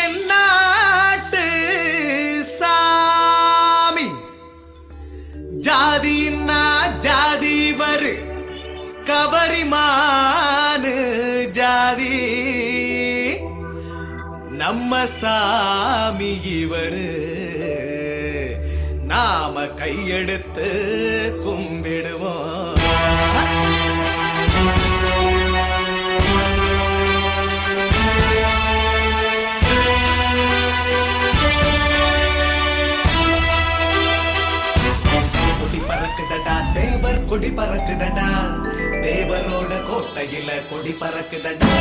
தென்னாட்டு சாமி ஜாதின்னா ஜாதி வரு கவரிமானு ஜாதி நம்ம சாமி இவரு நாம கையெடுத்து கும்பிடுவோம். கொடி பறக்குதடா தேவர் கொடி பறக்குதடா தேவரோட கோட்டையில கொடி பறக்குதடா